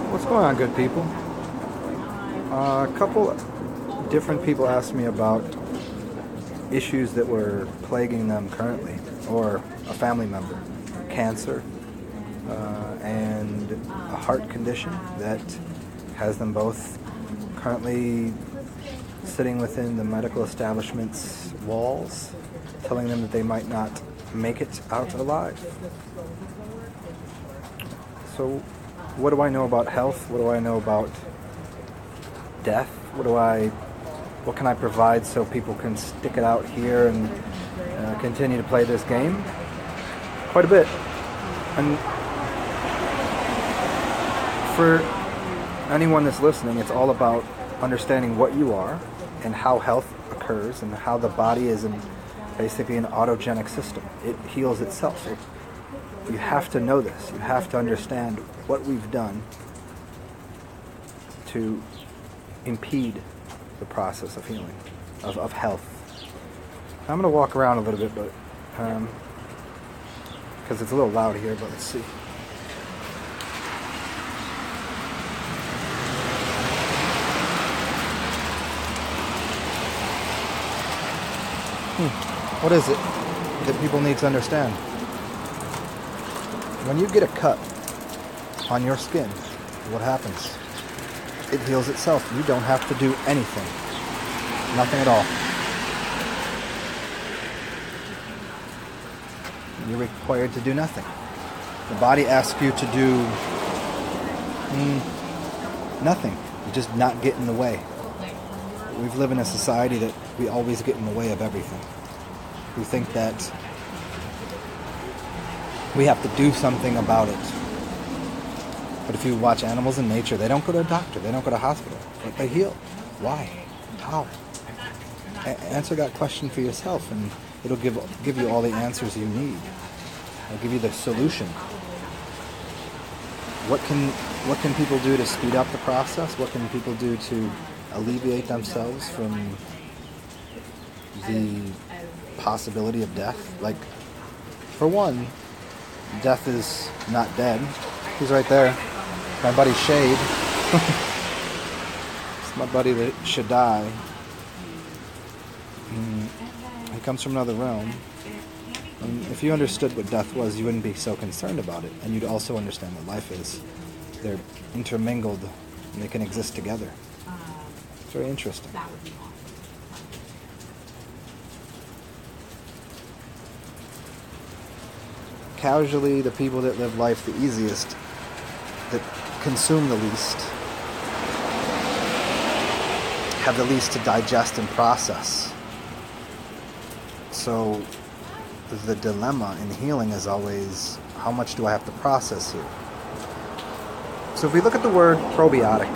What's going on, good people? A couple different people asked me about issues that were plaguing them currently, or a family member, cancer, and a heart condition that has them both currently sitting within the medical establishment's walls, telling them that they might not make it out alive. So, what do I know about health? What do I know about death? What can I provide so people can stick it out here and continue to play this game? Quite a bit. And for anyone that's listening, it's all about understanding what you are and how health occurs and how the body is basically an autogenic system. It heals itself. You have to know this. You have to understand what we've done to impede the process of healing, of health. I'm going to walk around a little bit, but because it's a little loud here, but let's see. What is it that people need to understand? When you get a cut on your skin, what happens? It heals itself. You don't have to do anything. Nothing at all. You're required to do nothing. The body asks you to do nothing. You just not get in the way. We live in a society that we always get in the way of everything. We think that we have to do something about it. But if you watch animals in nature, they don't go to a doctor, they don't go to a hospital, but they heal. Why? How? Answer that question for yourself, and it'll give you all the answers you need. It'll give you the solution. What can people do to speed up the process? What can people do to alleviate themselves from the possibility of death? Like, for one, death is not dead. He's right there. My buddy Shade. It's my buddy that should die. He comes from another realm. And if you understood what death was, you wouldn't be so concerned about it. And you'd also understand what life is. They're intermingled and they can exist together. It's very interesting. Casually, the people that live life the easiest, that consume the least, have the least to digest and process. So the dilemma in healing is always, how much do I have to process here? So if we look at the word probiotic,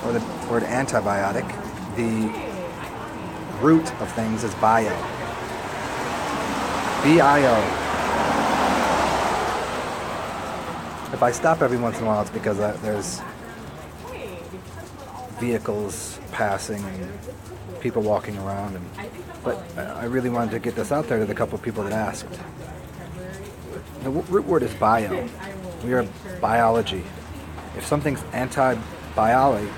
or the word antibiotic, the root of things is bio. B-I-O. If I stop every once in a while, it's because there's vehicles passing and people walking around. But I really wanted to get this out there to the couple of people that asked. The root word is bio. We are biology. If something's biotic,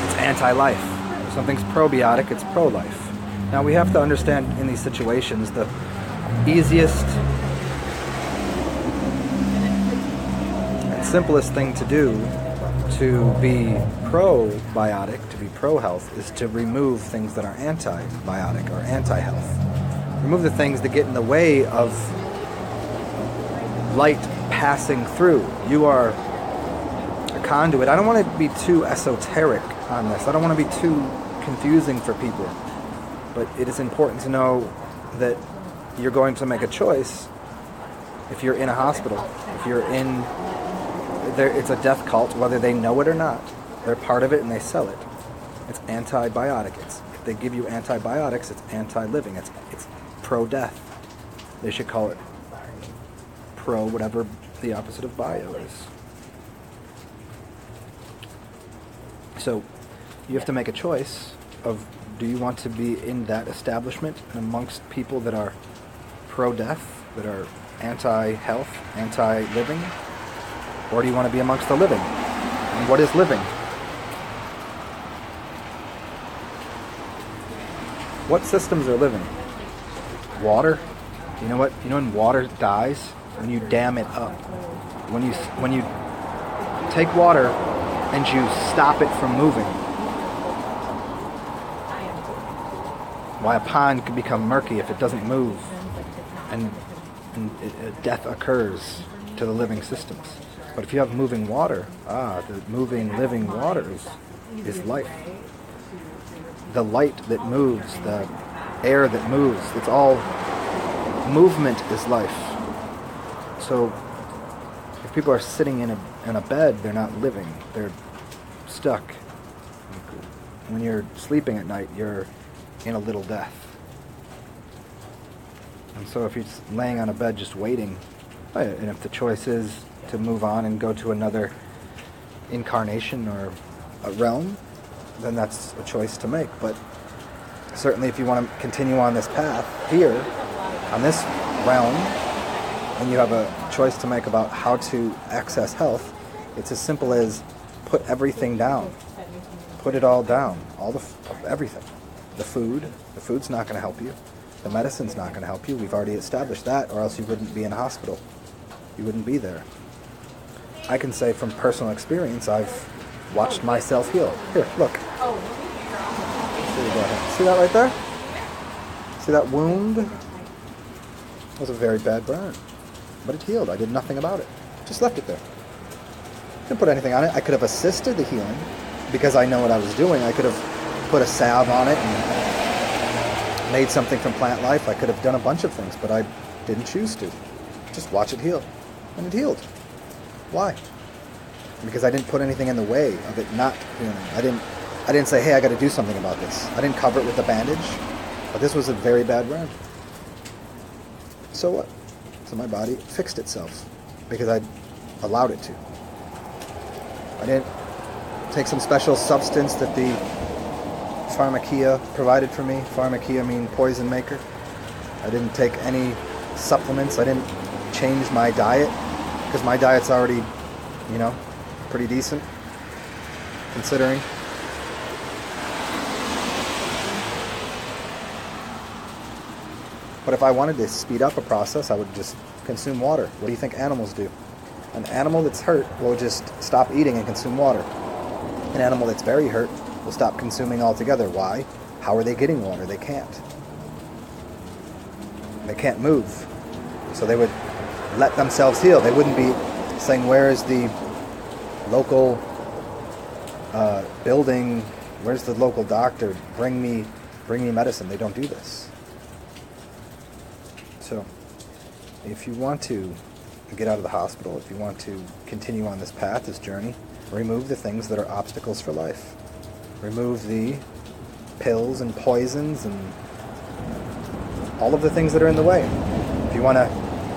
it's anti-life. If something's probiotic, it's pro-life. Now we have to understand in these situations the easiest and simplest thing to do to be probiotic, to be pro-health, is to remove things that are antibiotic or anti-health. Remove the things that get in the way of light passing through. You are a conduit. I don't want to be too esoteric on this. I don't want to be too confusing for people. But it is important to know that you're going to make a choice if you're in a hospital, if you're in there. It's a death cult, whether they know it or not. They're part of it and they sell it. It's antibiotic. If they give you antibiotics, it's anti-living. It's pro-death. They should call it pro whatever the opposite of bio is. So you have to make a choice of, do you want to be in that establishment and amongst people that are pro-death, that are anti-health, anti-living? Or do you want to be amongst the living? And what is living? What systems are living? Water? You know what? You know when water dies? When you dam it up. When you take water and you stop it from moving. Why a pond can become murky if it doesn't move, and death occurs to the living systems. But if you have moving water, the moving, living water is life. The light that moves, the air that moves, it's all movement is life. So if people are sitting in a bed, they're not living, they're stuck. When you're sleeping at night, you're in a little death. And so if you're just laying on a bed just waiting, and if the choice is to move on and go to another incarnation or a realm, then that's a choice to make. But certainly if you want to continue on this path here, on this realm, and you have a choice to make about how to access health, it's as simple as put everything down. Put it all down. Everything. The food's not going to help you. The medicine's not going to help you. We've already established that, or else you wouldn't be in a hospital. You wouldn't be there. I can say from personal experience, I've watched myself heal. Here, look. See that right there? See that wound? It was a very bad burn. But it healed. I did nothing about it. Just left it there. Didn't put anything on it. I could have assisted the healing because I know what I was doing. I could have put a salve on it and made something from plant life. I could have done a bunch of things, but I didn't choose to. Just watch it heal. And it healed. Why? Because I didn't put anything in the way of it not healing. I didn't say, hey, I got to do something about this. I didn't cover it with a bandage. But this was a very bad burn. So what? So my body fixed itself because I allowed it to. I didn't take some special substance that the pharmacia provided for me. Pharmacia mean poison maker. I didn't take any supplements. I didn't change my diet because my diet's already, pretty decent considering. But if I wanted to speed up a process, I would just consume water. What do you think animals do? An animal that's hurt will just stop eating and consume water. An animal that's very hurt will stop consuming altogether. Why? How are they getting water? They can't. They can't move. So they would let themselves heal. They wouldn't be saying, where is the local building? Where's the local doctor? Bring me medicine. They don't do this. So, if you want to get out of the hospital, if you want to continue on this path, this journey, remove the things that are obstacles for life. Remove the pills and poisons and all of the things that are in the way. If you want to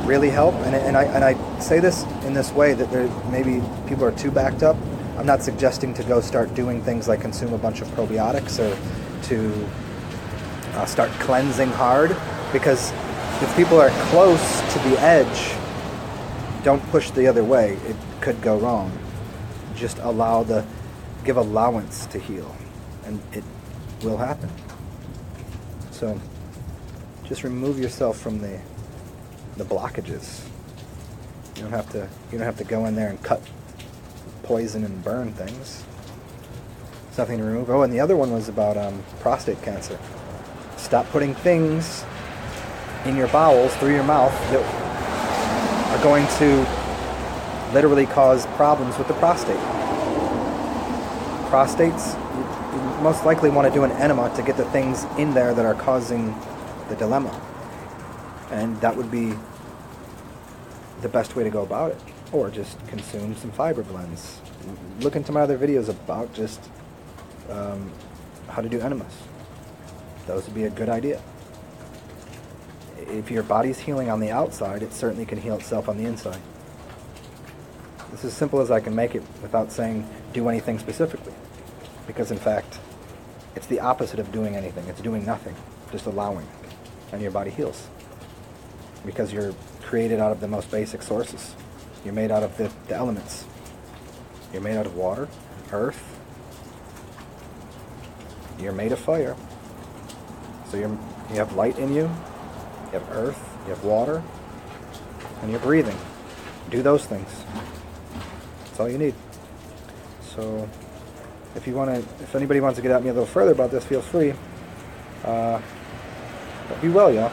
really help, and I say this in this way that there maybe people are too backed up. I'm not suggesting to go start doing things like consume a bunch of probiotics or to start cleansing hard, because if people are close to the edge, don't push the other way. It could go wrong. Just give allowance to heal, and it will happen. So just remove yourself from the blockages. You don't have to go in there and cut poison and burn things. It's nothing to remove. Oh, and the other one was about prostate cancer. Stop putting things in your bowels through your mouth that are going to literally cause problems with the prostate. Prostates, you most likely want to do an enema to get the things in there that are causing the dilemma. And that would be the best way to go about it. Or just consume some fiber blends. Look into my other videos about just how to do enemas. Those would be a good idea. If your body's healing on the outside, it certainly can heal itself on the inside. This is as simple as I can make it without saying do anything specifically. Because in fact, it's the opposite of doing anything. It's doing nothing, just allowing. And your body heals. because you're created out of the most basic sources. You're made out of the elements. You're made out of water, earth. You're made of fire. So you have light in you. You have earth. You have water. And you're breathing. Do those things. That's all you need. So if anybody wants to get at me a little further about this, feel free. But be well, y'all.